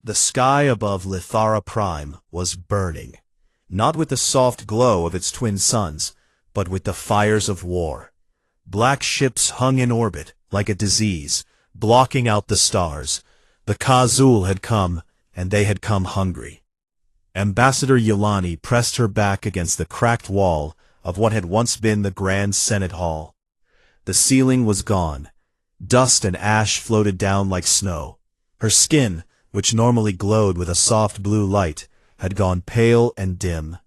The sky above Lithara Prime was burning, not with the soft glow of its twin suns, but with the fires of war. Black ships hung in orbit, like a disease, blocking out the stars. The Khazul had come, and they had come hungry. Ambassador Yelani pressed her back against the cracked wall of what had once been the Grand Senate Hall. The ceiling was gone. Dust and ash floated down like snow. Her skin, which normally glowed with a soft blue light, had gone pale and dim.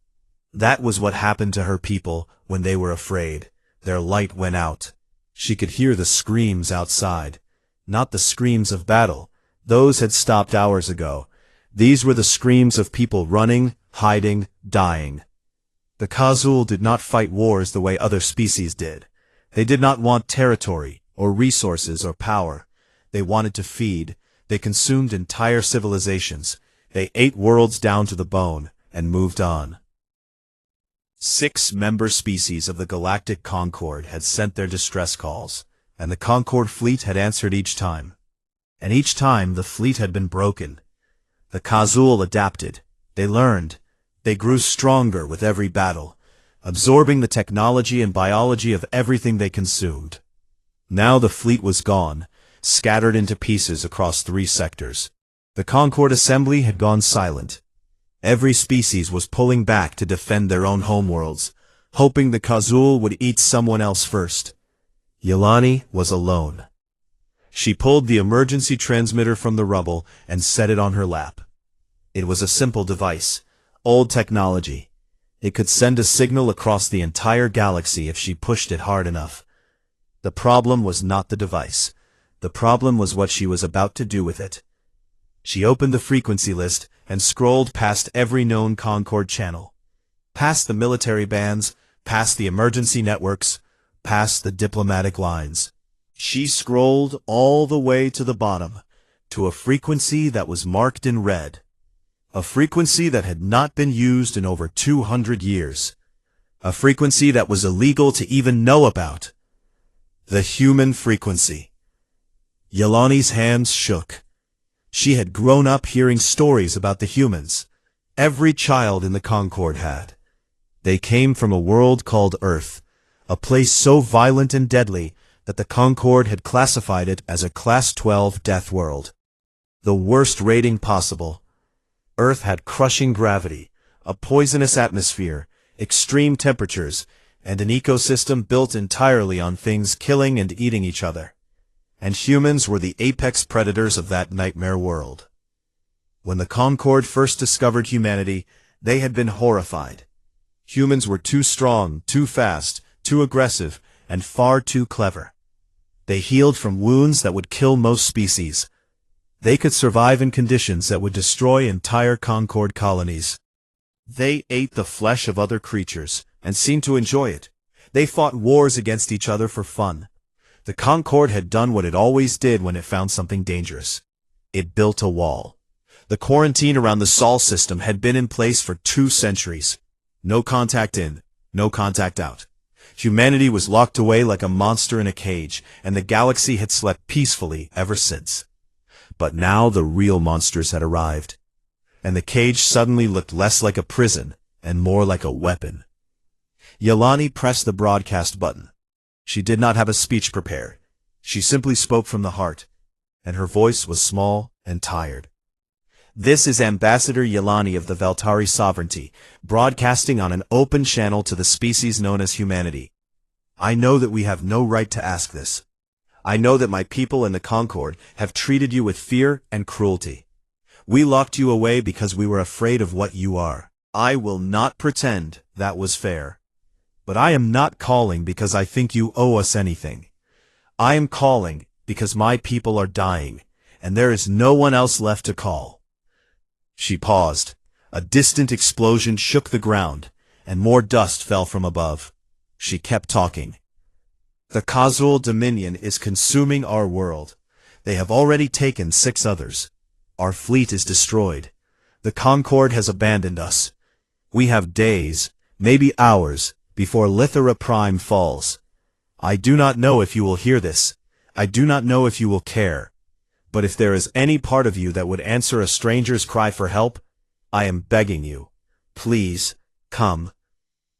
That was what happened to her people when they were afraid. Their light went out. She could hear the screams outside. Not the screams of battle. Those had stopped hours ago. These were the screams of people running, hiding, dying. The Khazul did not fight wars the way other species did. They did not want territory, or resources, or power. They wanted to feed. They consumed entire civilizations. They ate worlds down to the bone, and moved on. 6 member species of the Galactic Concord had sent their distress calls, and the Concord fleet had answered each time. And each time the fleet had been broken. The Khazul adapted. They learned. They grew stronger with every battle, absorbing the technology and biology of everything they consumed. Now the fleet was gone, scattered into pieces across 3 sectors. The Concord Assembly had gone silent. Every species was pulling back to defend their own homeworlds, hoping the Khazul would eat someone else first. Yelani was alone. She pulled the emergency transmitter from the rubble and set it on her lap. It was a simple device, old technology. It could send a signal across the entire galaxy if she pushed it hard enough. The problem was not the device. The problem was what she was about to do with it. She opened the frequency list and scrolled past every known Concord channel. Past the military bands, past the emergency networks, past the diplomatic lines. She scrolled all the way to the bottom, to a frequency that was marked in red. A frequency that had not been used in over 200 years. A frequency that was illegal to even know about. The human frequency. Yelani's hands shook. She had grown up hearing stories about the humans. Every child in the Concord had. They came from a world called Earth, a place so violent and deadly that the Concord had classified it as a Class 12 death world. The worst rating possible. Earth had crushing gravity, a poisonous atmosphere, extreme temperatures, and an ecosystem built entirely on things killing and eating each other. And humans were the apex predators of that nightmare world. When the Concord first discovered humanity, they had been horrified. Humans were too strong, too fast, too aggressive, and far too clever. They healed from wounds that would kill most species. They could survive in conditions that would destroy entire Concord colonies. They ate the flesh of other creatures, and seemed to enjoy it. They fought wars against each other for fun. The Concord had done what it always did when it found something dangerous. It built a wall. The quarantine around the Sol system had been in place for 2 centuries. No contact in, no contact out. Humanity was locked away like a monster in a cage, and the galaxy had slept peacefully ever since. But now the real monsters had arrived, and the cage suddenly looked less like a prison and more like a weapon. Yelani pressed the broadcast button. She did not have a speech prepared. She simply spoke from the heart, and her voice was small and tired. This is Ambassador Yelani of the Veltari Sovereignty, broadcasting on an open channel to the species known as humanity. I know that we have no right to ask this. I know that my people in the Concord have treated you with fear and cruelty. We locked you away because we were afraid of what you are. I will not pretend that was fair. But I am not calling because I think you owe us anything. I am calling because my people are dying, and there is no one else left to call. She paused. A distant explosion shook the ground, and more dust fell from above. She kept talking. The Khazul Dominion is consuming our world. They have already taken 6 others. Our fleet is destroyed. The Concord has abandoned us. We have days, maybe hours, before Lithara Prime falls. I do not know if you will hear this. I do not know if you will care. But if there is any part of you that would answer a stranger's cry for help, I am begging you. Please, come.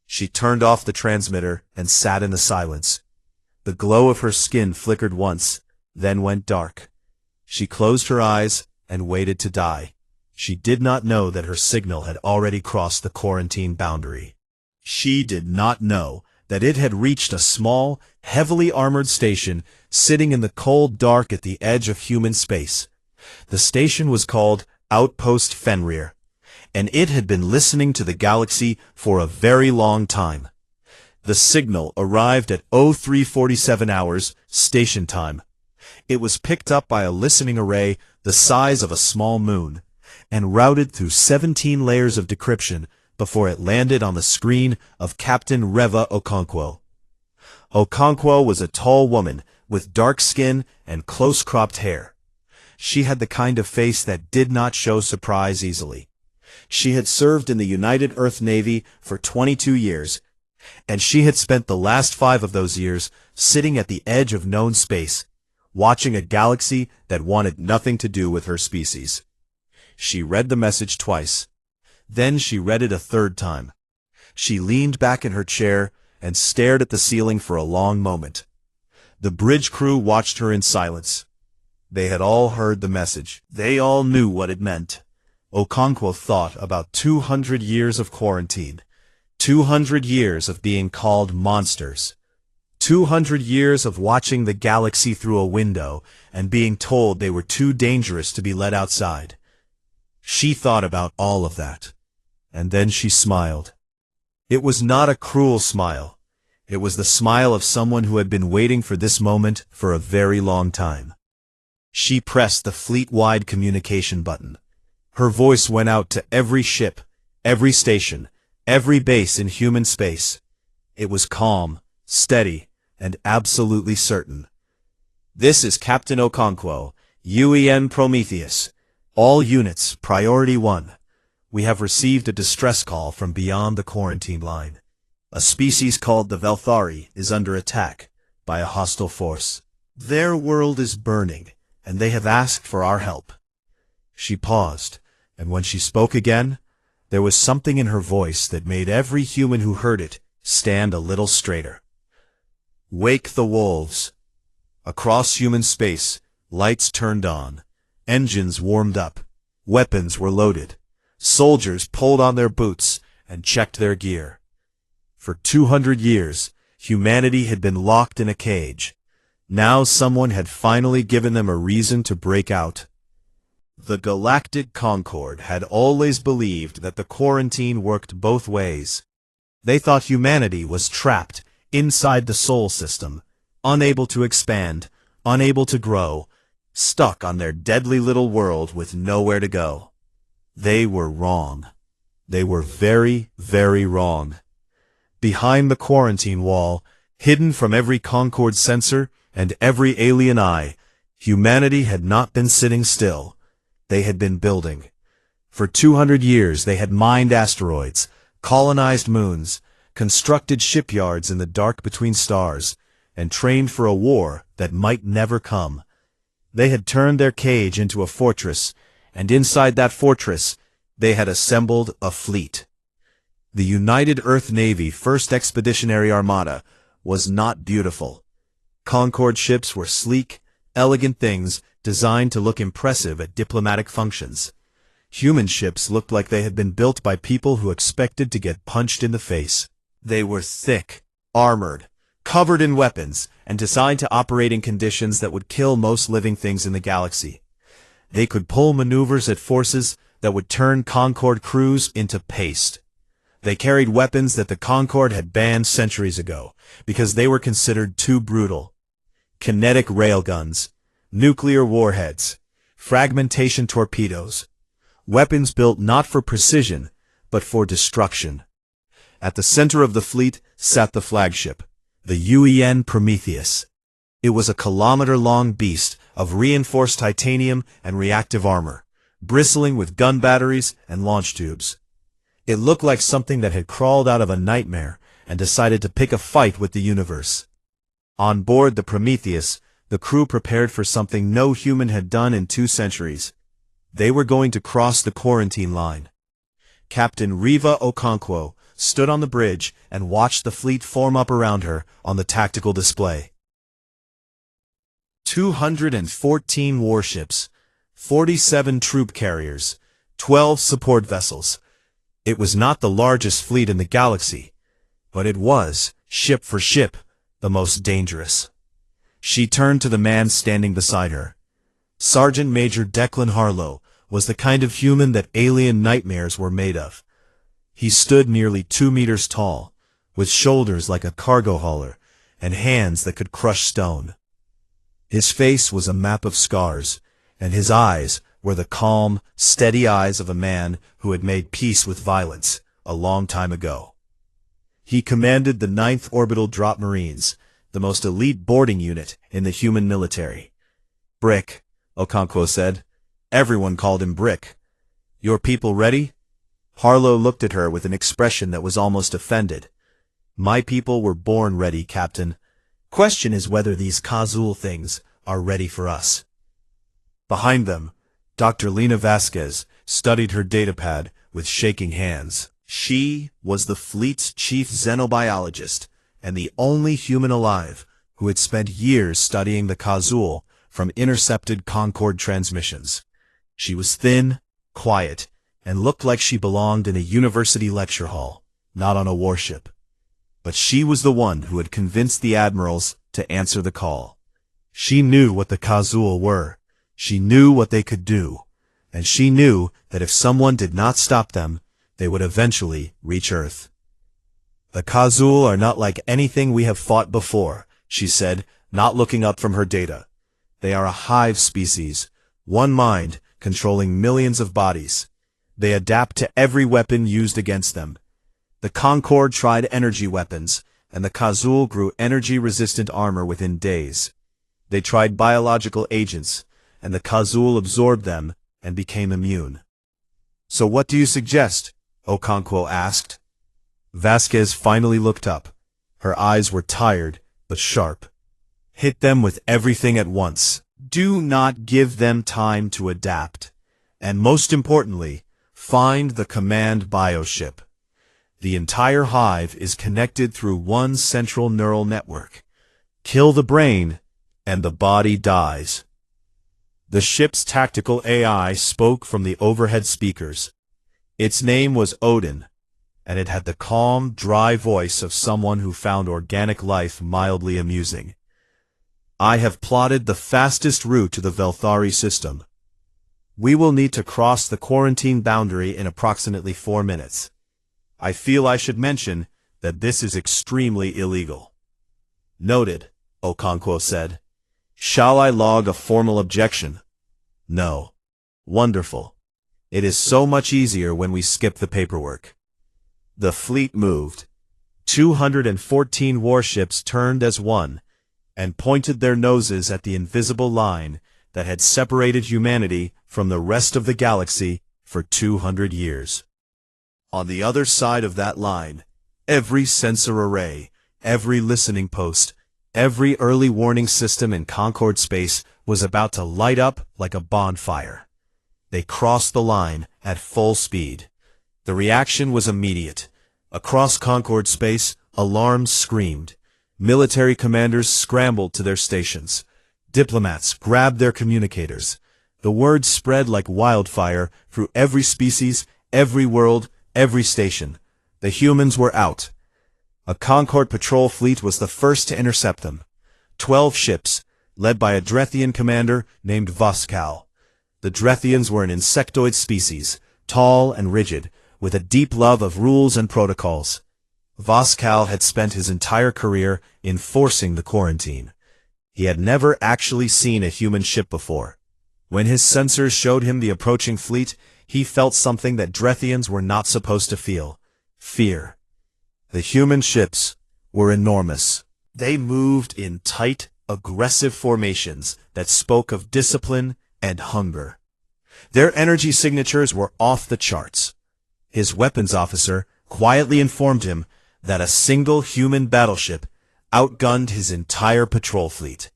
She turned off the transmitter and sat in the silence. The glow of her skin flickered once, then went dark. She closed her eyes and waited to die. She did not know that her signal had already crossed the quarantine boundary. She did not know that it had reached a small, heavily armored station sitting in the cold dark at the edge of human space. The station was called Outpost Fenrir, and it had been listening to the galaxy for a very long time. The signal arrived at 0347 hours station time. It was picked up by a listening array the size of a small moon, and routed through 17 layers of decryption before it landed on the screen of Captain Reva Okonkwo. Okonkwo was a tall woman with dark skin and close-cropped hair. She had the kind of face that did not show surprise easily. She had served in the United Earth Navy for 22 years, and she had spent the last 5 of those years sitting at the edge of known space, watching a galaxy that wanted nothing to do with her species. She read the message twice. Then she read it a third time. She leaned back in her chair and stared at the ceiling for a long moment. The bridge crew watched her in silence. They had all heard the message. They all knew what it meant. Okonkwo thought about 200 years of quarantine, 200 years of being called monsters, 200 years of watching the galaxy through a window and being told they were too dangerous to be let outside. She thought about all of that, and then she smiled. It was not a cruel smile. It was the smile of someone who had been waiting for this moment for a very long time. She pressed the fleet-wide communication button. Her voice went out to every ship, every station, every base in human space. It was calm, steady, and absolutely certain. This is Captain Okonkwo, UEN Prometheus. All units, Priority 1. We have received a distress call from beyond the quarantine line. A species called the Velthari is under attack by a hostile force. Their world is burning, and they have asked for our help. She paused, and when she spoke again, there was something in her voice that made every human who heard it stand a little straighter. Wake the wolves. Across human space, lights turned on, engines warmed up, weapons were loaded, soldiers pulled on their boots and checked their gear. For 200 years, humanity had been locked in a cage. Now someone had finally given them a reason to break out. The Galactic Concord had always believed that the quarantine worked both ways. They thought humanity was trapped inside the Sol system, unable to expand, unable to grow, stuck on their deadly little world with nowhere to go. They were wrong. They were very, very wrong. Behind the quarantine wall, hidden from every Concord sensor and every alien eye, humanity had not been sitting still. They had been building. For 200 years they had mined asteroids, colonized moons, constructed shipyards in the dark between stars, and trained for a war that might never come. They had turned their cage into a fortress, and inside that fortress they had assembled a fleet. The United Earth Navy 1st Expeditionary Armada was not beautiful. Concord ships were sleek, elegant things designed to look impressive at diplomatic functions. Human ships looked like they had been built by people who expected to get punched in the face. They were thick, armored, covered in weapons, and designed to operate in conditions that would kill most living things in the galaxy. They could pull maneuvers at forces that would turn Concord crews into paste. They carried weapons that the Concord had banned centuries ago, because they were considered too brutal. Kinetic railguns, nuclear warheads, fragmentation torpedoes, weapons built not for precision, but for destruction. At the center of the fleet sat the flagship, the UEN Prometheus. It was a kilometer-long beast of reinforced titanium and reactive armor, bristling with gun batteries and launch tubes. It looked like something that had crawled out of a nightmare and decided to pick a fight with the universe. On board the Prometheus, The crew prepared for something no human had done in 2 centuries. They were going to cross the quarantine line. Captain Riva Okonkwo stood on the bridge and watched the fleet form up around her on the tactical display. 214 warships, 47 troop carriers, 12 support vessels. It was not the largest fleet in the galaxy, but it was, ship for ship, the most dangerous. She turned to the man standing beside her. Sergeant Major Declan Harlow was the kind of human that alien nightmares were made of. He stood nearly 2 meters tall, with shoulders like a cargo hauler, and hands that could crush stone. His face was a map of scars, and his eyes were the calm, steady eyes of a man who had made peace with violence a long time ago. He commanded the 9th Orbital Drop Marines, the most elite boarding unit in the human military. Brick, Okonkwo said. Everyone called him Brick. Your people ready? Harlow looked at her with an expression that was almost offended. My people were born ready, Captain. Question is whether these Kazul things are ready for us. Behind them, Dr. Lena Vasquez studied her datapad with shaking hands. She was the fleet's chief xenobiologist and the only human alive who had spent years studying the Kazul from intercepted Concorde transmissions. She was thin, quiet, and looked like she belonged in a university lecture hall, not on a warship. But she was the one who had convinced the admirals to answer the call. She knew what the Kazul were, she knew what they could do, and she knew that if someone did not stop them, they would eventually reach Earth. The Kazul are not like anything we have fought before, she said, not looking up from her data. They are a hive species, one mind controlling millions of bodies. They adapt to every weapon used against them. The Concorde tried energy weapons, and the Kazul grew energy-resistant armor within days. They tried biological agents, and the Kazul absorbed them and became immune. So what do you suggest? Okonkwo asked. Vasquez finally looked up. Her eyes were tired, but sharp. Hit them with everything at once. Do not give them time to adapt. And most importantly, find the command bioship. The entire hive is connected through one central neural network. Kill the brain, and the body dies. The ship's tactical AI spoke from the overhead speakers. Its name was Odin, and it had the calm, dry voice of someone who found organic life mildly amusing. I have plotted the fastest route to the Velthari system. We will need to cross the quarantine boundary in approximately 4 minutes. I feel I should mention that this is extremely illegal. Noted, Okonkwo said. Shall I log a formal objection? No. Wonderful. It is so much easier when we skip the paperwork. The fleet moved. 214 warships turned as one, and pointed their noses at the invisible line that had separated humanity from the rest of the galaxy for 200 years. On the other side of that line, every sensor array, every listening post, every early warning system in Concorde space was about to light up like a bonfire. They crossed the line at full speed. The reaction was immediate. Across Concorde space, alarms screamed. Military commanders scrambled to their stations. Diplomats grabbed their communicators. The word spread like wildfire through every species, every world, every station. The humans were out. A Concorde patrol fleet was the first to intercept them. 12 ships, led by a Drethian commander named Voskal. The Drethians were an insectoid species, tall and rigid, with a deep love of rules and protocols. Voskal had spent his entire career enforcing the quarantine. He had never actually seen a human ship before. When his sensors showed him the approaching fleet, he felt something that Drethians were not supposed to feel: fear. The human ships were enormous. They moved in tight, aggressive formations that spoke of discipline and hunger. Their energy signatures were off the charts. His weapons officer quietly informed him that a single human battleship outgunned his entire patrol fleet.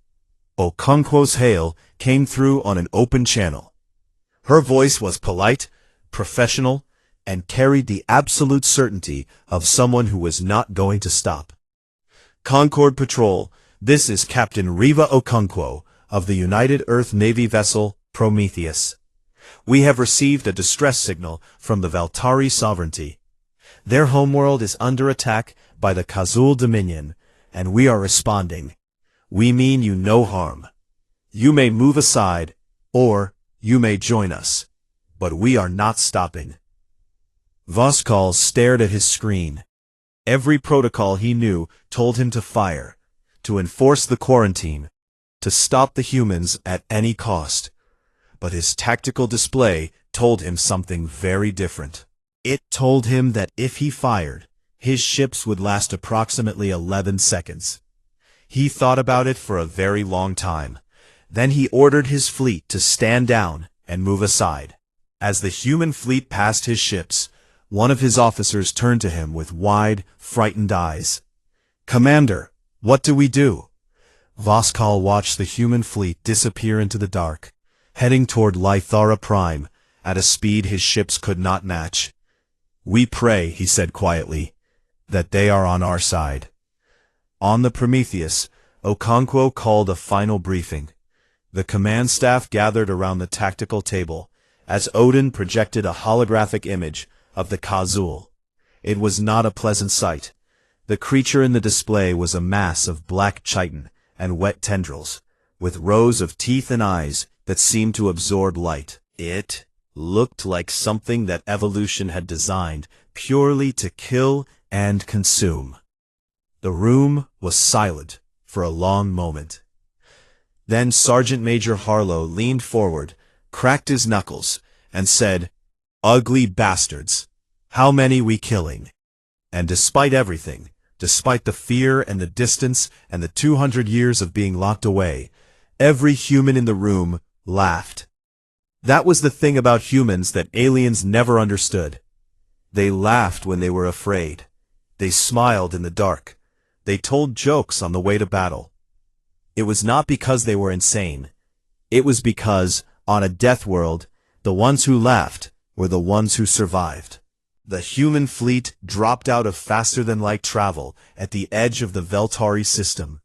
Okonkwo's hail came through on an open channel. Her voice was polite, professional, and carried the absolute certainty of someone who was not going to stop. Concord Patrol, this is Captain Riva Okonkwo of the United Earth Navy vessel Prometheus. We have received a distress signal from the Valtari Sovereignty. Their homeworld is under attack by the Kazul Dominion, and we are responding. We mean you no harm. You may move aside, or you may join us, but we are not stopping. Voskal stared at his screen. Every protocol he knew told him to fire, to enforce the quarantine, to stop the humans at any cost. But his tactical display told him something very different. It told him that if he fired, his ships would last approximately 11 seconds. He thought about it for a very long time. Then he ordered his fleet to stand down and move aside. As the human fleet passed his ships, one of his officers turned to him with wide, frightened eyes. "Commander, what do we do?" Voskal watched the human fleet disappear into the dark, heading toward Lythara Prime at a speed his ships could not match. "We pray," he said quietly, "that they are on our side." On the Prometheus, Okonkwo called a final briefing. The command staff gathered around the tactical table as Odin projected a holographic image of the Kazul. It was not a pleasant sight. The creature in the display was a mass of black chitin and wet tendrils, with rows of teeth and eyes that seemed to absorb light. It looked like something that evolution had designed purely to kill and consume. The room was silent for a long moment. Then Sergeant Major Harlow leaned forward, cracked his knuckles, and said, "Ugly bastards! How many we killing?" And despite everything, despite the fear and the distance and the 200 years of being locked away, every human in the room laughed. That was the thing about humans that aliens never understood. They laughed when they were afraid. They smiled in the dark. They told jokes on the way to battle. It was not because they were insane. It was because, on a death world, the ones who laughed were the ones who survived. The human fleet dropped out of faster-than-light travel at the edge of the Veltari system,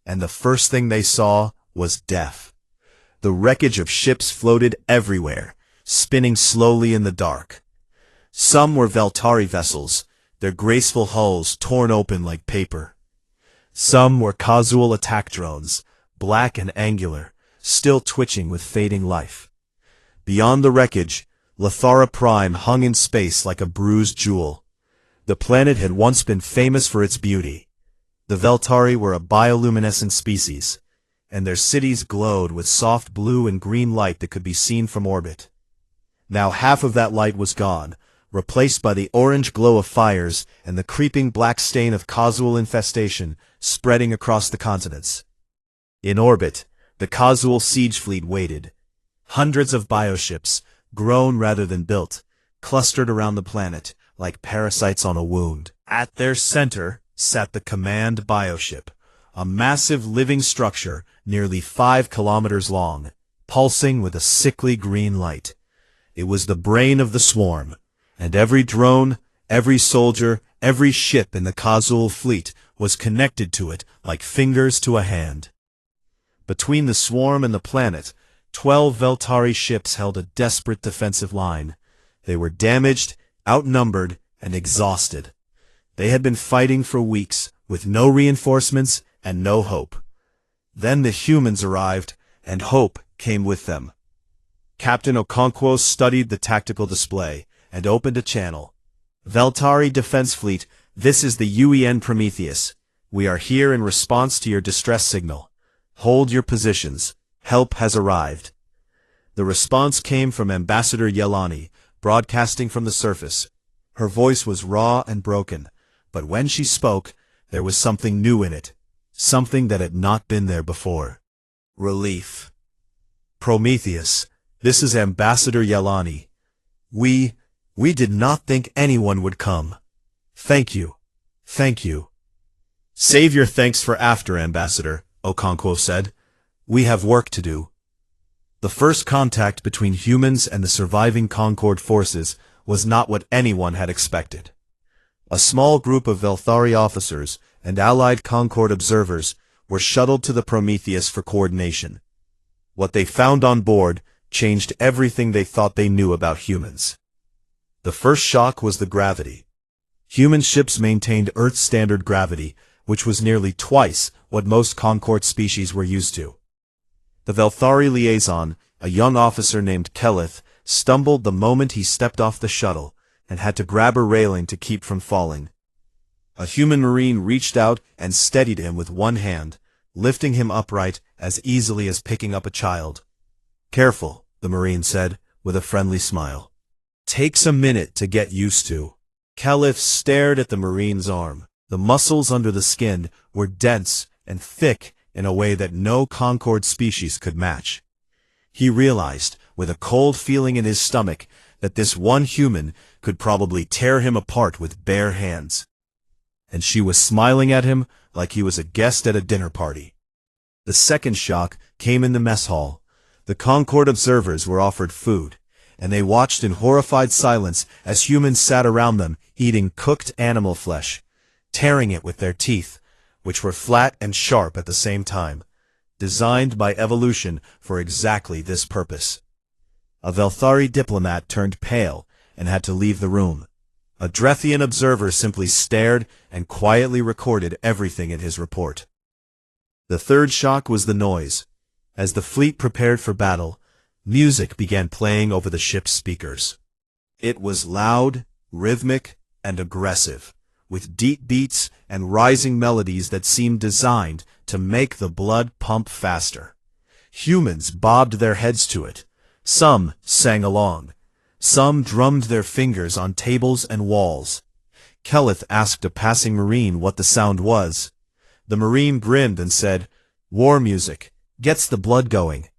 and the first thing they saw was death. The wreckage of ships floated everywhere, spinning slowly in the dark. Some were Veltari vessels, their graceful hulls torn open like paper. Some were Kazul attack drones, black and angular, still twitching with fading life. Beyond the wreckage, Lythara Prime hung in space like a bruised jewel. The planet had once been famous for its beauty. The Veltari were a bioluminescent species, and their cities glowed with soft blue and green light that could be seen from orbit. Now half of that light was gone, replaced by the orange glow of fires and the creeping black stain of Kazul infestation spreading across the continents. In orbit, the Kazul siege fleet waited. Hundreds of bioships, grown rather than built, clustered around the planet like parasites on a wound. At their center sat the command bioship, a massive living structure nearly 5 kilometers long, pulsing with a sickly green light. It was the brain of the swarm, and every drone, every soldier, every ship in the Kazul fleet was connected to it like fingers to a hand. Between the swarm and the planet, 12 Veltari ships held a desperate defensive line. They were damaged, outnumbered, and exhausted. They had been fighting for weeks, with no reinforcements and no hope. Then the humans arrived, and hope came with them. Captain Okonkwo studied the tactical display and opened a channel. "Veltari Defense Fleet, this is the UEN Prometheus. We are here in response to your distress signal. Hold your positions. Help has arrived." The response came from Ambassador Yelani, broadcasting from the surface. Her voice was raw and broken, but when she spoke, there was something new in it, something that had not been there before. Relief. "Prometheus, this is Ambassador Yelani. We did not think anyone would come. Thank you. Thank you." "Save your thanks for after, Ambassador," Okonkwo said. We have work to do. The first contact between humans and the surviving Concord forces was not what anyone had expected. A small group of Velthari officers and allied Concord observers were shuttled to the Prometheus for coordination. What they found on board changed everything they thought they knew about humans. The first shock was the gravity. Human ships maintained Earth standard gravity, which was nearly twice what most Concord species were used to. The Velthari liaison, a young officer named Keleth, stumbled the moment he stepped off the shuttle and had to grab a railing to keep from falling. A human marine reached out and steadied him with one hand, lifting him upright as easily as picking up a child. "Careful," the marine said, with a friendly smile. "Takes a minute to get used to." Keleth stared at the marine's arm. The muscles under the skin were dense and thick in a way that no Concord species could match. He realized, with a cold feeling in his stomach, that this one human could probably tear him apart with bare hands. And she was smiling at him like he was a guest at a dinner party. The second shock came in the mess hall. The Concord observers were offered food, and they watched in horrified silence as humans sat around them eating cooked animal flesh, tearing it with their teeth, which were flat and sharp at the same time, designed by evolution for exactly this purpose. A Velthari diplomat turned pale and had to leave the room. A Drethian observer simply stared and quietly recorded everything in his report. The third shock was the noise. As the fleet prepared for battle, music began playing over the ship's speakers. It was loud, rhythmic, and aggressive, with deep beats and rising melodies that seemed designed to make the blood pump faster. Humans bobbed their heads to it. Some sang along. Some drummed their fingers on tables and walls. Keleth asked a passing marine what the sound was. The marine grinned and said, "War music. Gets the blood going."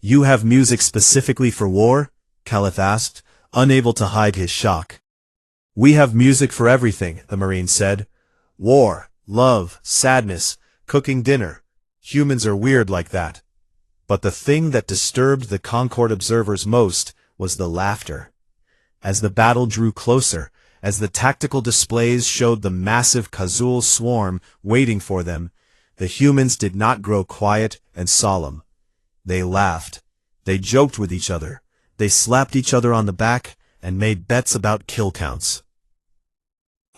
"You have music specifically for war?" Keleth asked, unable to hide his shock. "We have music for everything," the marine said. "War, love, sadness, cooking dinner. Humans are weird like that." But the thing that disturbed the Concord observers most was the laughter. As the battle drew closer, as the tactical displays showed the massive Kazul swarm waiting for them, the humans did not grow quiet and solemn. They laughed. They joked with each other. They slapped each other on the back and made bets about kill counts.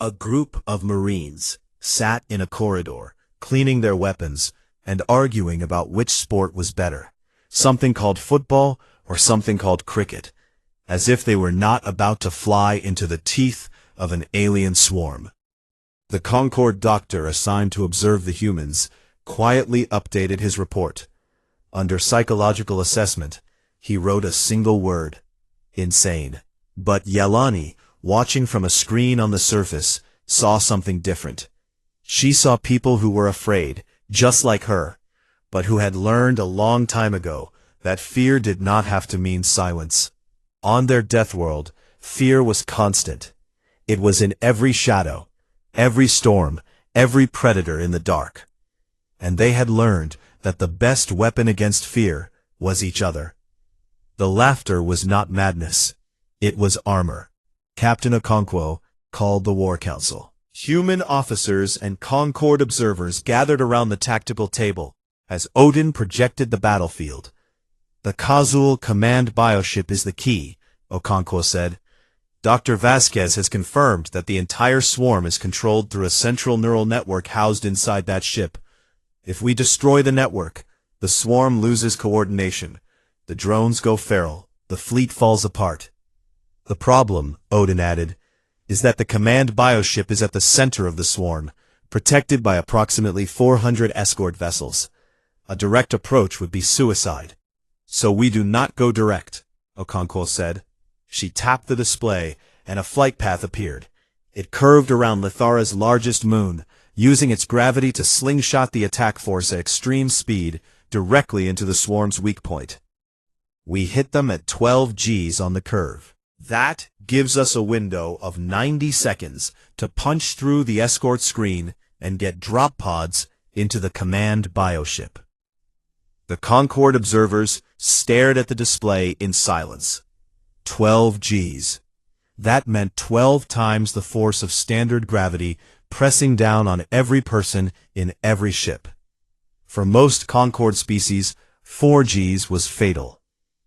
A group of Marines sat in a corridor, cleaning their weapons and arguing about which sport was better, something called football or something called cricket, as if they were not about to fly into the teeth of an alien swarm. The Concord doctor assigned to observe the humans quietly updated his report. Under psychological assessment, he wrote a single word: insane. But Yelani, watching from a screen on the surface, saw something different. She saw people who were afraid, just like her, but who had learned a long time ago that fear did not have to mean silence. On their death world, fear was constant. It was in every shadow, every storm, every predator in the dark. And they had learned that the best weapon against fear was each other. The laughter was not madness. It was armor. Captain Okonkwo called the War Council. Human officers and Concord observers gathered around the tactical table as Odin projected the battlefield. "The Kazul command bioship is the key," Okonkwo said. "Dr. Vasquez has confirmed that the entire swarm is controlled through a central neural network housed inside that ship. If we destroy the network, the swarm loses coordination. The drones go feral. The fleet falls apart." "The problem," Odin added, "is that the command bioship is at the center of the swarm, protected by approximately 400 escort vessels. A direct approach would be suicide." "So we do not go direct," Okonkwo said. She tapped the display, and a flight path appeared. It curved around Lithara's largest moon, using its gravity to slingshot the attack force at extreme speed directly into the swarm's weak point. "We hit them at 12 Gs on the curve. That gives us a window of 90 seconds to punch through the escort screen and get drop pods into the command bioship." The Concorde observers stared at the display in silence. 12 Gs. That meant 12 times the force of standard gravity pressing down on every person in every ship. For most Concorde species, 4 Gs was fatal.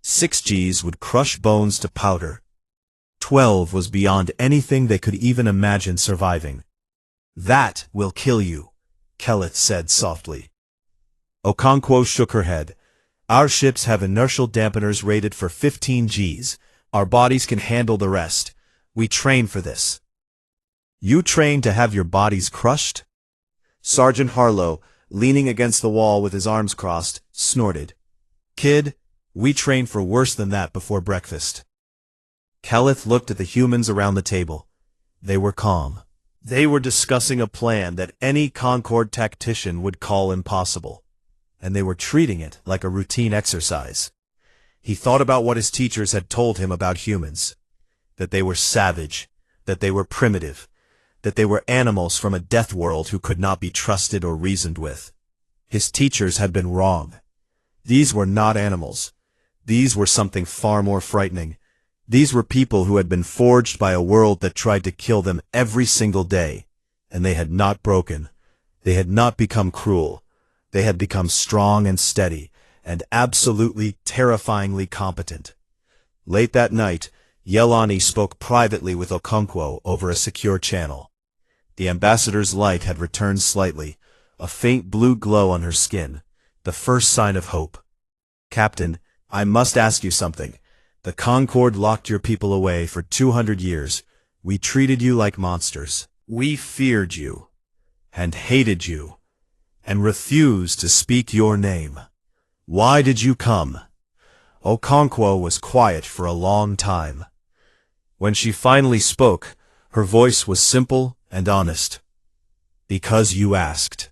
6 Gs would crush bones to powder. 12 was beyond anything they could even imagine surviving. "That will kill you," Kelleth said softly. Okonkwo shook her head. "Our ships have inertial dampeners rated for 15 Gs. Our bodies can handle the rest. We train for this." "You train to have your bodies crushed?" Sergeant Harlow, leaning against the wall with his arms crossed, snorted. "Kid, we train for worse than that before breakfast." Kelleth looked at the humans around the table. They were calm. They were discussing a plan that any Concorde tactician would call impossible, and they were treating it like a routine exercise. He thought about what his teachers had told him about humans, that they were savage, that they were primitive, that they were animals from a death world who could not be trusted or reasoned with. His teachers had been wrong. These were not animals. These were something far more frightening. These were people who had been forged by a world that tried to kill them every single day, and they had not broken. They had not become cruel. They had become strong and steady, and absolutely terrifyingly competent. Late that night, Yelani spoke privately with Okonkwo over a secure channel. The ambassador's light had returned slightly, a faint blue glow on her skin, the first sign of hope. "Captain, I must ask you something. The Concorde locked your people away for 200 years. We treated you like monsters. We feared you, and hated you, and refused to speak your name. Why did you come?" Okonkwo was quiet for a long time. When she finally spoke, her voice was simple and honest. "Because you asked."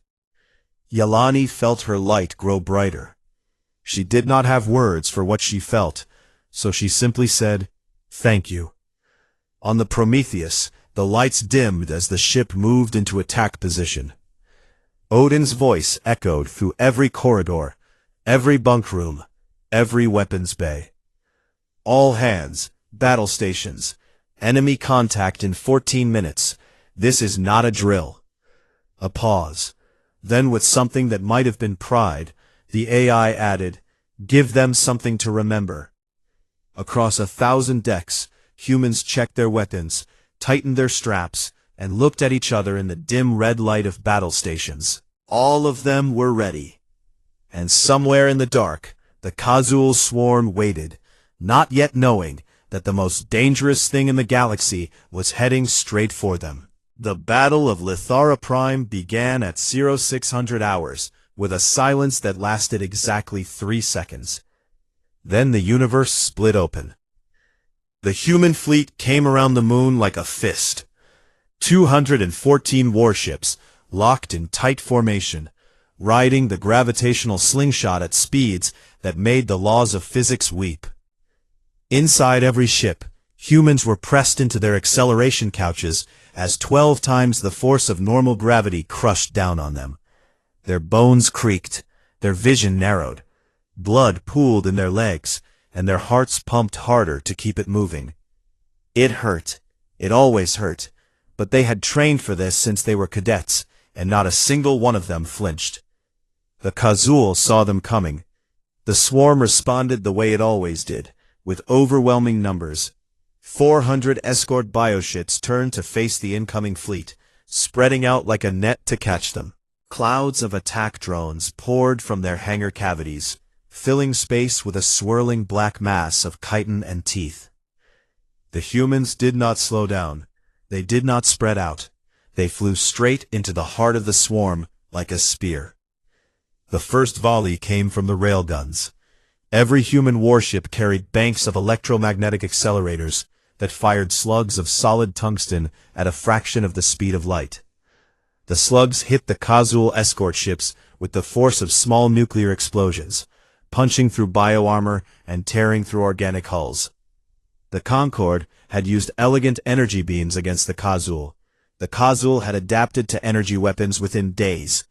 Yelani felt her light grow brighter. She did not have words for what she felt, so she simply said, "Thank you." On the Prometheus, the lights dimmed as the ship moved into attack position. Odin's voice echoed through every corridor, every bunk room, every weapons bay. "All hands, battle stations, enemy contact in 14 minutes. This is not a drill." A pause. Then with something that might have been pride, the AI added, "Give them something to remember." Across 1,000 decks, humans checked their weapons, tightened their straps, and looked at each other in the dim red light of battle stations. All of them were ready. And somewhere in the dark, the Kazul swarm waited, not yet knowing that the most dangerous thing in the galaxy was heading straight for them. The Battle of Lithara Prime began at 0600 hours, with a silence that lasted exactly 3 seconds. Then the universe split open. The human fleet came around the moon like a fist. 214 warships, locked in tight formation, riding the gravitational slingshot at speeds that made the laws of physics weep. Inside every ship, humans were pressed into their acceleration couches as 12 times the force of normal gravity crushed down on them. Their bones creaked, their vision narrowed, blood pooled in their legs, and their hearts pumped harder to keep it moving. It hurt. It always hurt. But they had trained for this since they were cadets, and not a single one of them flinched. The Kazul saw them coming. The swarm responded the way it always did, with overwhelming numbers. 400 escort bioships turned to face the incoming fleet, spreading out like a net to catch them. Clouds of attack drones poured from their hangar cavities, filling space with a swirling black mass of chitin and teeth. The humans did not slow down. They did not spread out. They flew straight into the heart of the swarm like a spear. The first volley came from the railguns. Every human warship carried banks of electromagnetic accelerators that fired slugs of solid tungsten at a fraction of the speed of light. The slugs hit the Kazul escort ships with the force of small nuclear explosions, punching through bioarmor and tearing through organic hulls. The Concorde had used elegant energy beams against the Kazul. The Kazul had adapted to energy weapons within days.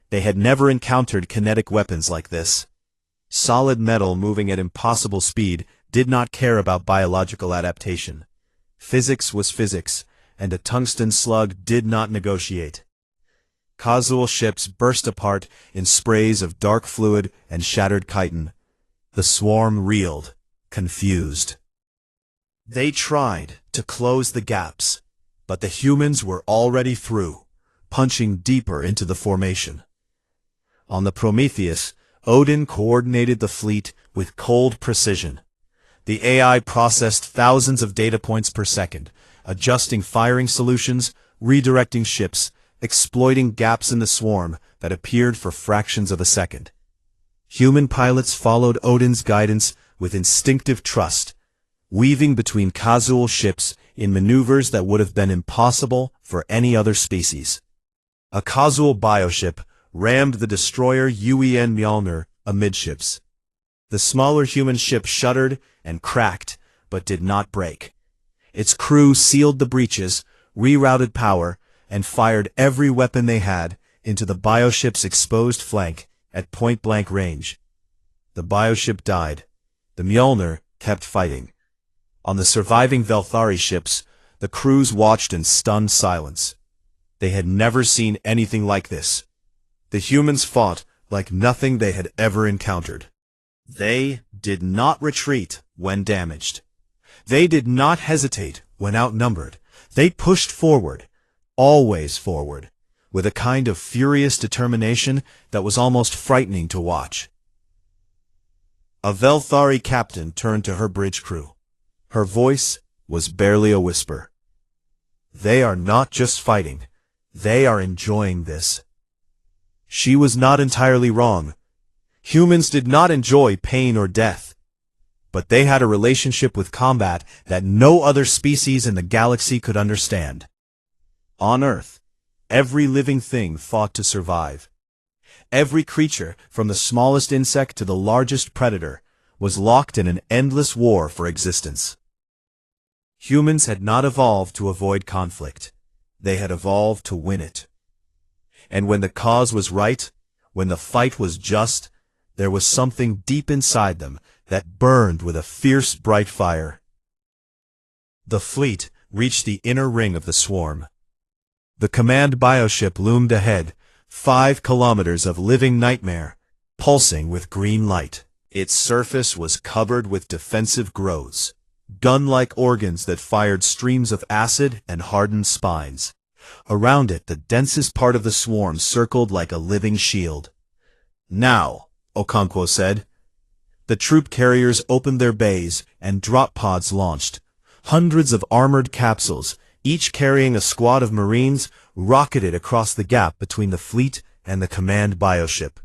They had never encountered kinetic weapons like this. Solid metal moving at impossible speed did not care about biological adaptation. Physics was physics, and a tungsten slug did not negotiate. Casual ships burst apart in sprays of dark fluid and shattered chitin. The swarm reeled, confused. They tried to close the gaps, but the humans were already through, punching deeper into the formation. On the Prometheus, Odin coordinated the fleet with cold precision. The AI processed thousands of data points per second, adjusting firing solutions, redirecting ships, exploiting gaps in the swarm that appeared for fractions of a second. Human pilots followed Odin's guidance with instinctive trust, weaving between casual ships in maneuvers that would have been impossible for any other species. A casual bioship rammed the destroyer UEN Mjolnir amidships. The smaller human ship shuddered and cracked, but did not break. Its crew sealed the breaches, rerouted power, and fired every weapon they had into the bioship's exposed flank at point-blank range. The bioship died. The Mjolnir kept fighting. On the surviving Velthari ships, the crews watched in stunned silence. They had never seen anything like this. The humans fought like nothing they had ever encountered. They did not retreat when damaged. They did not hesitate when outnumbered. They pushed forward, always forward, with a kind of furious determination that was almost frightening to watch. A Velthari captain turned to her bridge crew. Her voice was barely a whisper. They are not just fighting. They are enjoying this. She was not entirely wrong. Humans did not enjoy pain or death. But they had a relationship with combat that no other species in the galaxy could understand. On Earth, every living thing fought to survive. Every creature, from the smallest insect to the largest predator, was locked in an endless war for existence. Humans had not evolved to avoid conflict. They had evolved to win it. And when the cause was right, when the fight was just, there was something deep inside them that burned with a fierce, bright fire. The fleet reached the inner ring of the swarm. The command bioship loomed ahead, 5 kilometers of living nightmare, pulsing with green light. Its surface was covered with defensive growths, gun-like organs that fired streams of acid and hardened spines. Around it, the densest part of the swarm circled like a living shield. Now, Okonkwo said. The troop carriers opened their bays and drop pods launched. Hundreds of armored capsules, each carrying a squad of Marines, rocketed across the gap between the fleet and the command bioship.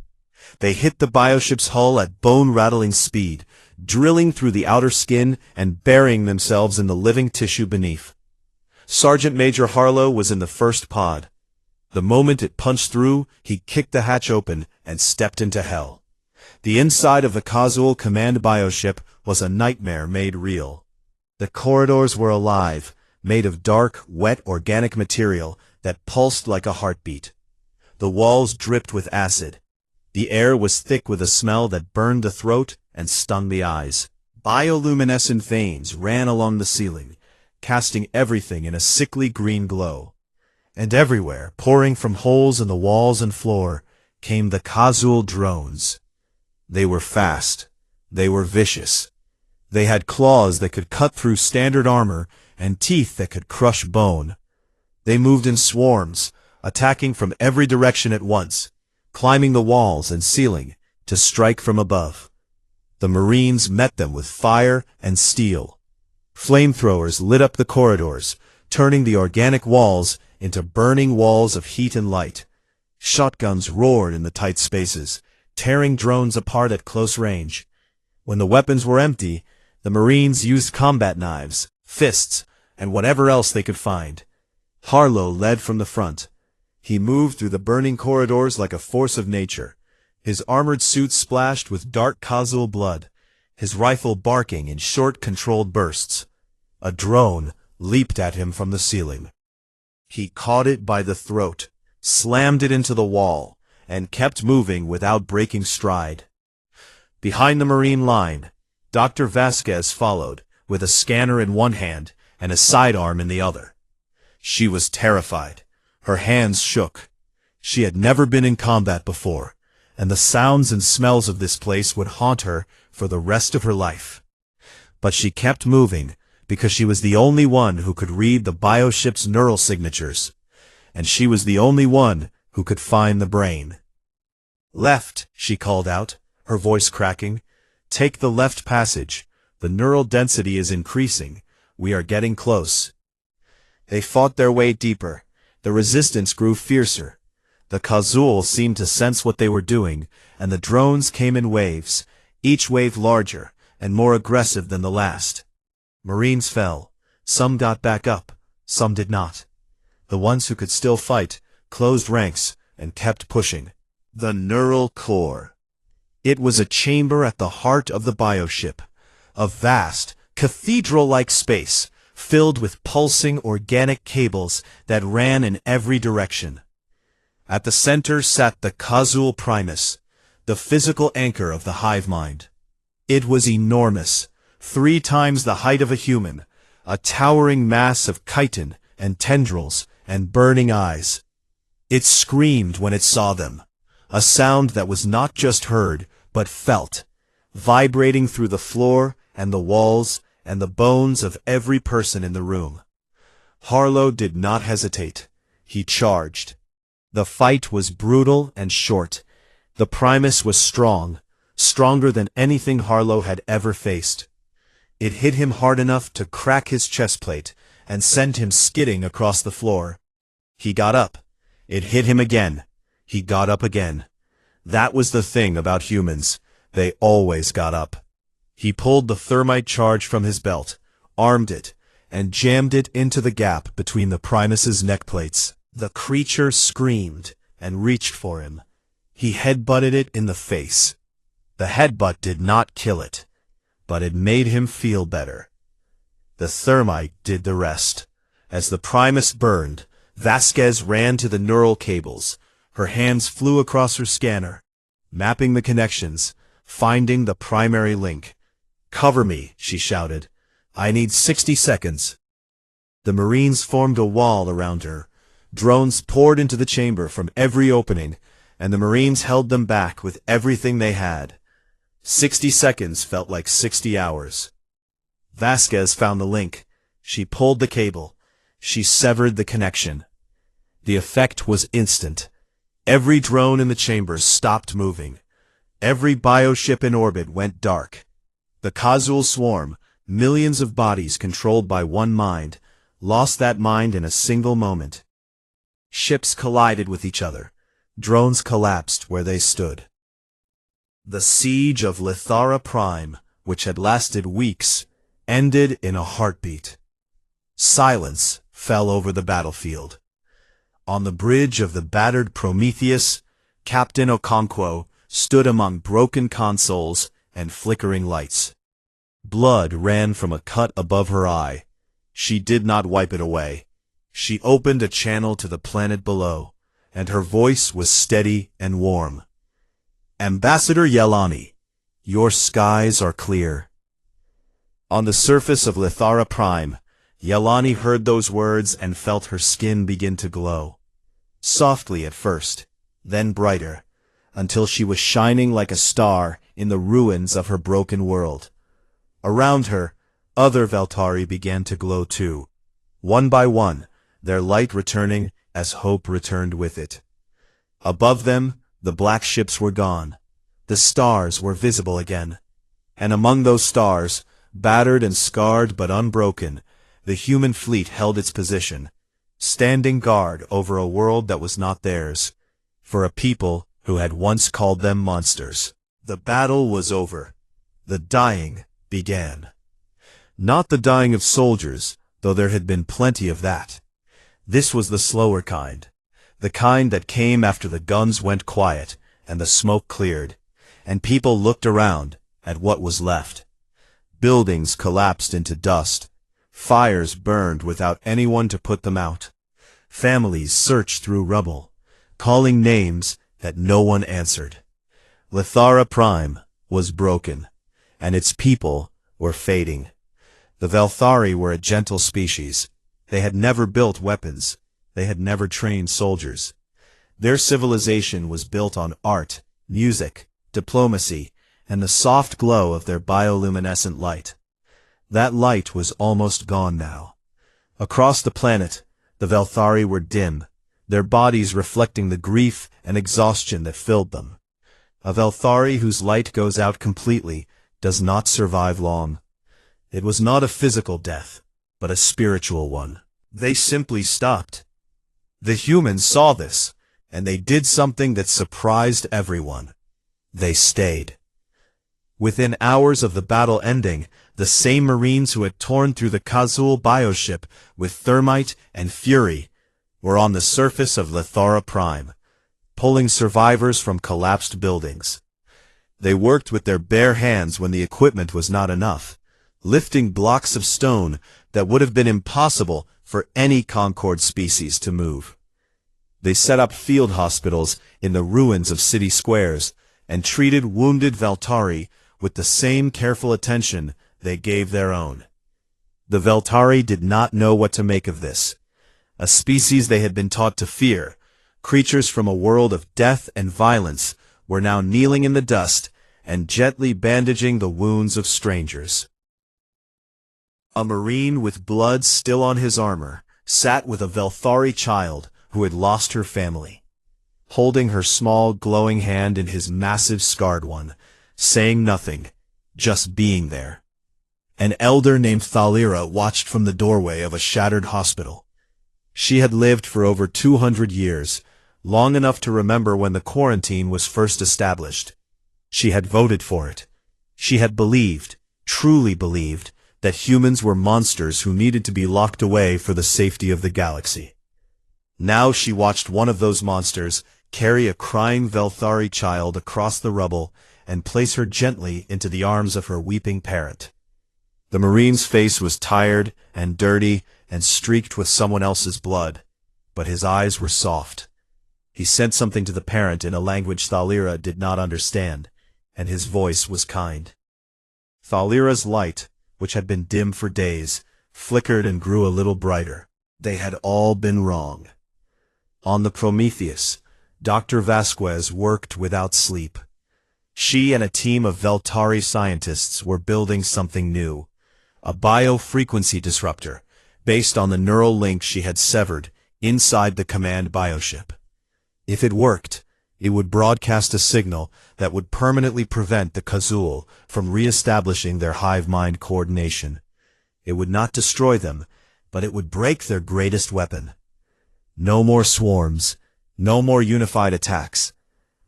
They hit the bioship's hull at bone-rattling speed, drilling through the outer skin and burying themselves in the living tissue beneath. Sergeant Major Harlow was in the first pod. The moment it punched through, he kicked the hatch open and stepped into hell. The inside of the casual command bioship was a nightmare made real. The corridors were alive, made of dark, wet organic material that pulsed like a heartbeat. The walls dripped with acid. The air was thick with a smell that burned the throat and stung the eyes. Bioluminescent veins ran along the ceiling, casting everything in a sickly green glow. And everywhere, pouring from holes in the walls and floor, came the casual drones. They were fast. They were vicious. They had claws that could cut through standard armor and teeth that could crush bone. They moved in swarms, attacking from every direction at once, climbing the walls and ceiling to strike from above. The Marines met them with fire and steel. Flamethrowers lit up the corridors, turning the organic walls into burning walls of heat and light. Shotguns roared in the tight spaces, tearing drones apart at close range. When the weapons were empty, the Marines used combat knives, fists, and whatever else they could find. Harlow led from the front. He moved through the burning corridors like a force of nature. His armored suit splashed with dark casual blood, his rifle barking in short, controlled bursts. A drone leaped at him from the ceiling. He caught it by the throat, slammed it into the wall, and kept moving without breaking stride. Behind the Marine line, Dr. Vasquez followed, with a scanner in one hand and a sidearm in the other. She was terrified. Her hands shook. She had never been in combat before, and the sounds and smells of this place would haunt her for the rest of her life. But she kept moving, because she was the only one who could read the bioship's neural signatures, and she was the only one who could find the brain. "Left," she called out, her voice cracking. "Take the left passage. The neural density is increasing. We are getting close." They fought their way deeper. The resistance grew fiercer. The Kazul seemed to sense what they were doing, and the drones came in waves, each wave larger and more aggressive than the last. Marines fell. Some got back up, some did not. The ones who could still fight closed ranks and kept pushing. The neural core. It was a chamber at the heart of the bioship, a vast, cathedral-like space filled with pulsing organic cables that ran in every direction. At the center sat the Kazul Primus, the physical anchor of the hive mind. It was enormous, 3 times the height of a human, a towering mass of chitin and tendrils and burning eyes. It screamed when it saw them, a sound that was not just heard, but felt, vibrating through the floor and the walls and the bones of every person in the room. Harlow did not hesitate. He charged. The fight was brutal and short. The Primus was strong, stronger than anything Harlow had ever faced. It hit him hard enough to crack his chestplate and send him skidding across the floor. He got up. It hit him again. He got up again. That was the thing about humans. They always got up. He pulled the thermite charge from his belt, armed it, and jammed it into the gap between the Primus's neck plates. The creature screamed and reached for him. He headbutted it in the face. The headbutt did not kill it, but it made him feel better. The thermite did the rest. As the Primus burned, Vasquez ran to the neural cables. Her hands flew across her scanner, mapping the connections, finding the primary link. "Cover me," she shouted. "I need 60 seconds." The Marines formed a wall around her. Drones poured into the chamber from every opening, and the Marines held them back with everything they had. 60 seconds felt like 60 hours. Vasquez found the link. She pulled the cable. She severed the connection. The effect was instant. Every drone in the chamber stopped moving. Every bioship in orbit went dark. The Kazul swarm, millions of bodies controlled by one mind, lost that mind in a single moment. Ships collided with each other. Drones collapsed where they stood. The siege of Lithara Prime, which had lasted weeks, ended in a heartbeat. Silence fell over the battlefield. On the bridge of the battered Prometheus, Captain Okonkwo stood among broken consoles and flickering lights. Blood ran from a cut above her eye. She did not wipe it away. She opened a channel to the planet below, and her voice was steady and warm. "Ambassador Yelani, your skies are clear." On the surface of Lithara Prime, Yelani heard those words and felt her skin begin to glow. Softly at first, then brighter, until she was shining like a star in the ruins of her broken world. Around her, other Veltari began to glow too. One by one, their light returning as hope returned with it. Above them, the black ships were gone. The stars were visible again. And among those stars, battered and scarred but unbroken, the human fleet held its position, standing guard over a world that was not theirs, for a people who had once called them monsters. The battle was over. The dying began. Not the dying of soldiers, though there had been plenty of that. This was the slower kind, the kind that came after the guns went quiet and the smoke cleared, and people looked around at what was left. Buildings collapsed into dust. Fires burned without anyone to put them out. Families searched through rubble, calling names that no one answered. Lithara Prime, was broken, and its people were fading. The Velthari were a gentle species. They had never built weapons. They had never trained soldiers. Their civilization was built on art, music, diplomacy, and the soft glow of their bioluminescent light. That light was almost gone now. Across the planet, the Velthari were dim, their bodies reflecting the grief and exhaustion that filled them. A Velthari whose light goes out completely does not survive long. It was not a physical death, but a spiritual one. They simply stopped. The humans saw this, and they did something that surprised everyone. They stayed. Within hours of the battle ending, the same Marines who had torn through the Kazul bioship with thermite and fury were on the surface of Lithara Prime, pulling survivors from collapsed buildings. They worked with their bare hands when the equipment was not enough, lifting blocks of stone that would have been impossible for any Concord species to move. They set up field hospitals in the ruins of city squares and treated wounded Veltari with the same careful attention they gave their own. The Veltari did not know what to make of this. A species they had been taught to fear, creatures from a world of death and violence, were now kneeling in the dust and gently bandaging the wounds of strangers. A Marine with blood still on his armor sat with a Velthari child who had lost her family, holding her small glowing hand in his massive scarred one, saying nothing, just being there. An elder named Thalira watched from the doorway of a shattered hospital. She had lived for over 200 years, long enough to remember when the quarantine was first established. She had voted for it. She had believed, truly believed, that humans were monsters who needed to be locked away for the safety of the galaxy. Now she watched one of those monsters carry a crying Velthari child across the rubble and place her gently into the arms of her weeping parent. The Marine's face was tired and dirty and streaked with someone else's blood, but his eyes were soft. He said something to the parent in a language Thalira did not understand, and his voice was kind. Thalira's light, which had been dim for days, flickered and grew a little brighter. They had all been wrong. On the Prometheus, Dr. Vasquez worked without sleep. She and a team of Veltari scientists were building something new, a biofrequency disruptor, based on the neural link she had severed inside the command bioship. If it worked, it would broadcast a signal that would permanently prevent the Kazul from re-establishing their hive-mind coordination. It would not destroy them, but it would break their greatest weapon. No more swarms, no more unified attacks.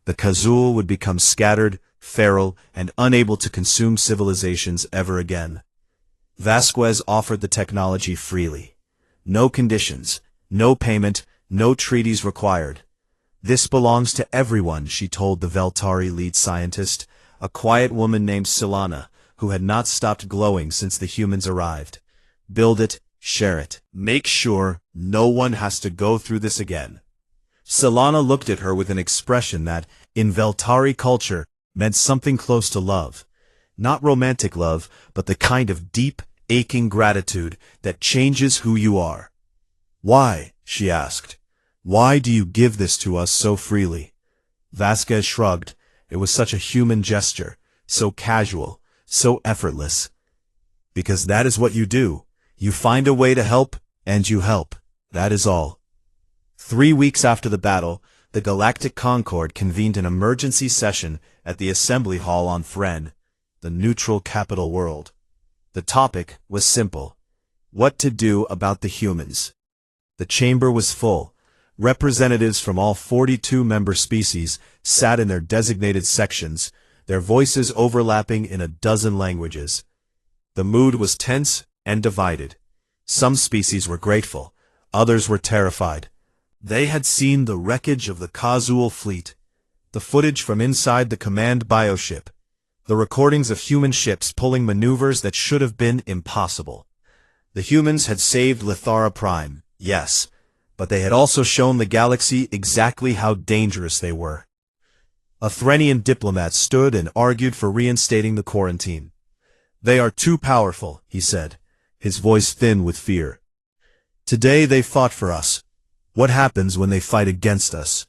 The Kazul would become scattered, feral, and unable to consume civilizations ever again. Vasquez offered the technology freely. No conditions, no payment, no treaties required. This belongs to everyone, she told the Veltari lead scientist, a quiet woman named Silana, who had not stopped glowing since the humans arrived. Build it, share it. Make sure no one has to go through this again. Silana looked at her with an expression that, in Veltari culture, meant something close to love. Not romantic love, but the kind of deep, aching gratitude that changes who you are. Why? She asked. Why do you give this to us so freely? Vasquez shrugged. It was such a human gesture, so casual, so effortless. Because that is what you do. You find a way to help, and you help. That is all. 3 weeks after the battle, the Galactic Concord convened an emergency session at the Assembly Hall on Phren, the neutral capital world. The topic was simple: what to do about the humans. The chamber was full. Representatives from all 42 member species sat in their designated sections, their voices overlapping in a dozen languages. The mood was tense and divided. Some species were grateful, others were terrified. They had seen the wreckage of the Kazul fleet, the footage from inside the command bioship, the recordings of human ships pulling maneuvers that should have been impossible. The humans had saved Lithara Prime, yes, but they had also shown the galaxy exactly how dangerous they were. A Threnian diplomat stood and argued for reinstating the quarantine. "They are too powerful," he said, his voice thin with fear. "Today they fought for us. What happens when they fight against us?"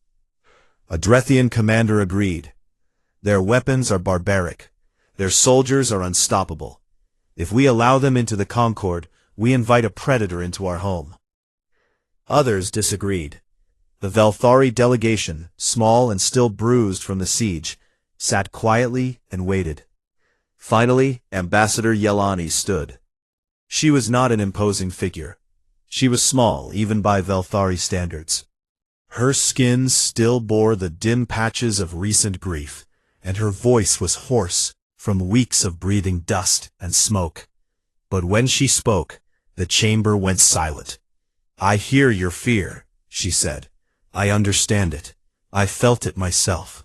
A Drethian commander agreed. "Their weapons are barbaric. Their soldiers are unstoppable. If we allow them into the Concord, we invite a predator into our home." Others disagreed. The Velthari delegation, small and still bruised from the siege, sat quietly and waited. Finally, Ambassador Yelani stood. She was not an imposing figure. She was small, even by Velthari standards. Her skin still bore the dim patches of recent grief, and her voice was hoarse from weeks of breathing dust and smoke. But when she spoke, the chamber went silent. "I hear your fear," she said. "I understand it. I felt it myself.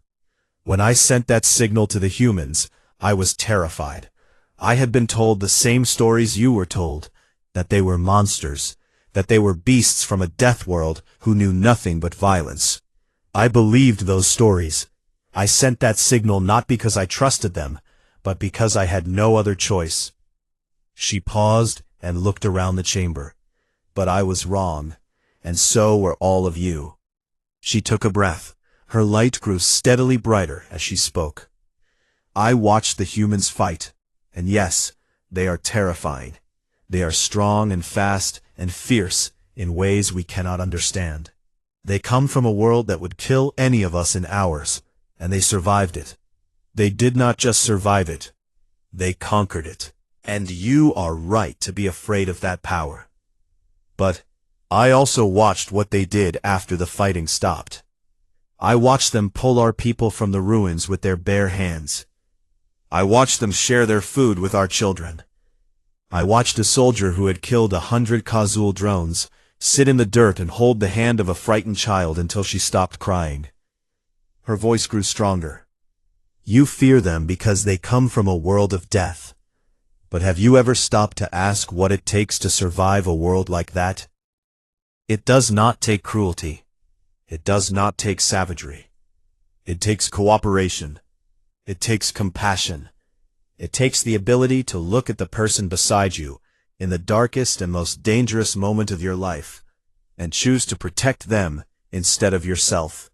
When I sent that signal to the humans, I was terrified. I had been told the same stories you were told, that they were monsters, that they were beasts from a death world who knew nothing but violence. I believed those stories. I sent that signal not because I trusted them, but because I had no other choice." She paused and looked around the chamber. "But I was wrong, and so were all of you." She took a breath. Her light grew steadily brighter as she spoke. "I watched the humans fight, and yes, they are terrifying. They are strong and fast and fierce in ways we cannot understand. They come from a world that would kill any of us in hours, and they survived it. They did not just survive it, they conquered it. And you are right to be afraid of that power. But I also watched what they did after the fighting stopped. I watched them pull our people from the ruins with their bare hands. I watched them share their food with our children. I watched a soldier who had killed 100 Khazul drones sit in the dirt and hold the hand of a frightened child until she stopped crying." Her voice grew stronger. "You fear them because they come from a world of death. But have you ever stopped to ask what it takes to survive a world like that? It does not take cruelty. It does not take savagery. It takes cooperation. It takes compassion. It takes the ability to look at the person beside you in the darkest and most dangerous moment of your life and choose to protect them instead of yourself.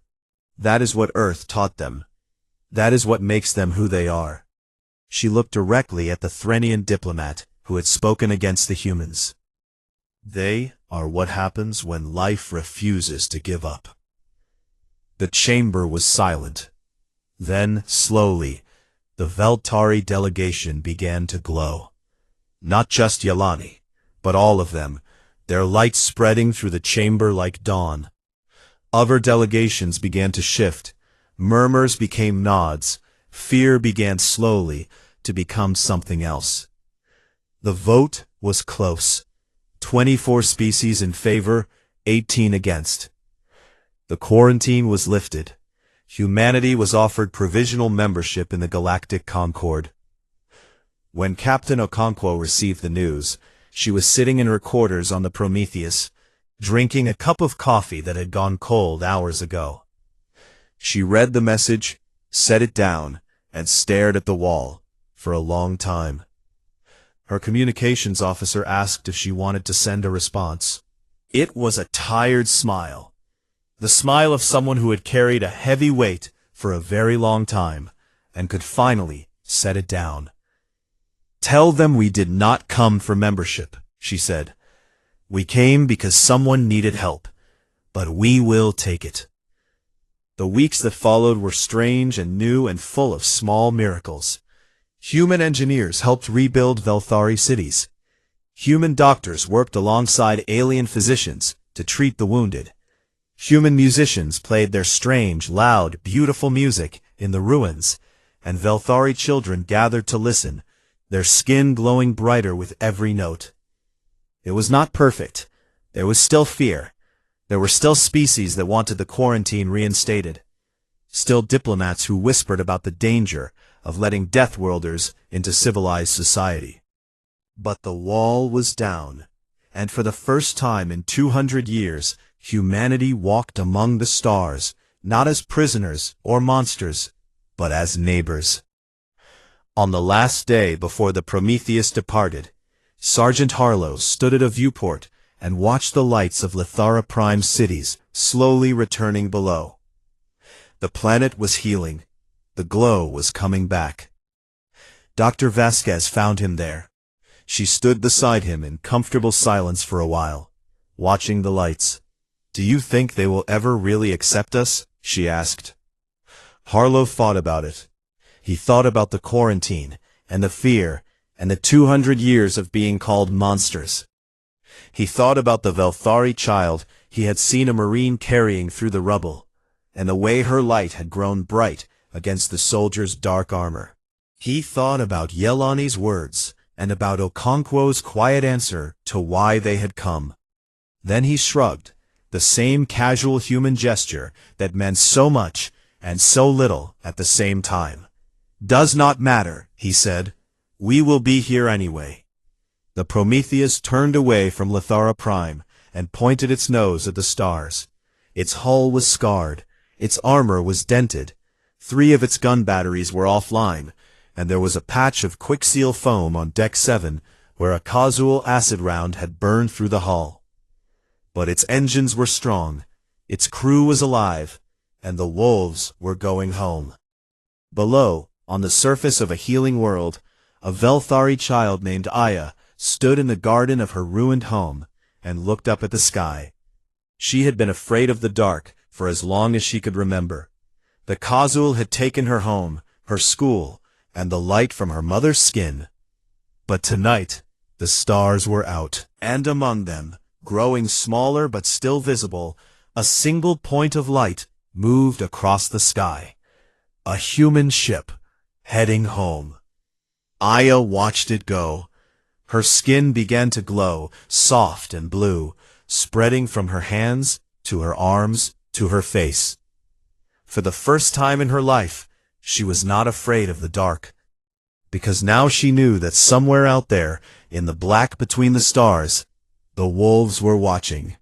That is what Earth taught them. That is what makes them who they are." She looked directly at the Threnian diplomat who had spoken against the humans. "They are what happens when life refuses to give up." The chamber was silent. Then, slowly, the Veltari delegation began to glow. Not just Yelani, but all of them, their light spreading through the chamber like dawn. Other delegations began to shift. Murmurs became nods. Fear began slowly to become something else. The vote was close. 24 species in favor, 18 against. The quarantine was lifted. Humanity was offered provisional membership in the Galactic Concord. When Captain Okonkwo received the news, she was sitting in her quarters on the Prometheus, drinking a cup of coffee that had gone cold hours ago. She read the message, set it down, and stared at the wall for a long time. Her communications officer asked if she wanted to send a response. It was a tired smile. The smile of someone who had carried a heavy weight for a very long time and could finally set it down. "Tell them we did not come for membership," she said. "We came because someone needed help, but we will take it." The weeks that followed were strange and new and full of small miracles. Human engineers helped rebuild Velthari cities. Human doctors worked alongside alien physicians to treat the wounded. Human musicians played their strange, loud, beautiful music in the ruins, and Velthari children gathered to listen, their skin glowing brighter with every note. It was not perfect. There was still fear. There were still species that wanted the quarantine reinstated. Still diplomats who whispered about the danger of letting Deathworlders into civilized society. But the wall was down, and for the first time in 200 years, humanity walked among the stars, not as prisoners or monsters, but as neighbors. On the last day before the Prometheus departed, Sergeant Harlow stood at a viewport and watched the lights of Lithara Prime cities slowly returning below. The planet was healing. The glow was coming back. Dr. Vasquez found him there. She stood beside him in comfortable silence for a while, watching the lights. "Do you think they will ever really accept us?" she asked. Harlow thought about it. He thought about the quarantine, and the fear, and the 200 years of being called monsters. He thought about the Velthari child he had seen a Marine carrying through the rubble, and the way her light had grown bright against the soldier's dark armor. He thought about Yelani's words, and about Okonkwo's quiet answer to why they had come. Then he shrugged, the same casual human gesture that meant so much and so little at the same time. "Does not matter," he said. "We will be here anyway." The Prometheus turned away from Lithara Prime and pointed its nose at the stars. Its hull was scarred, its armor was dented, 3 of its gun batteries were offline, and there was a patch of quickseal foam on Deck 7 where a causal acid round had burned through the hull. But its engines were strong, its crew was alive, and the wolves were going home. Below, on the surface of a healing world, a Velthari child named Aya stood in the garden of her ruined home and looked up at the sky. She had been afraid of the dark for as long as she could remember. The causal had taken her home, her school, and the light from her mother's skin. But tonight, the stars were out, and among them, growing smaller but still visible, a single point of light moved across the sky. A human ship, heading home. Aya watched it go. Her skin began to glow, soft and blue, spreading from her hands, to her arms, to her face. For the first time in her life, she was not afraid of the dark. Because now she knew that somewhere out there, in the black between the stars, the wolves were watching.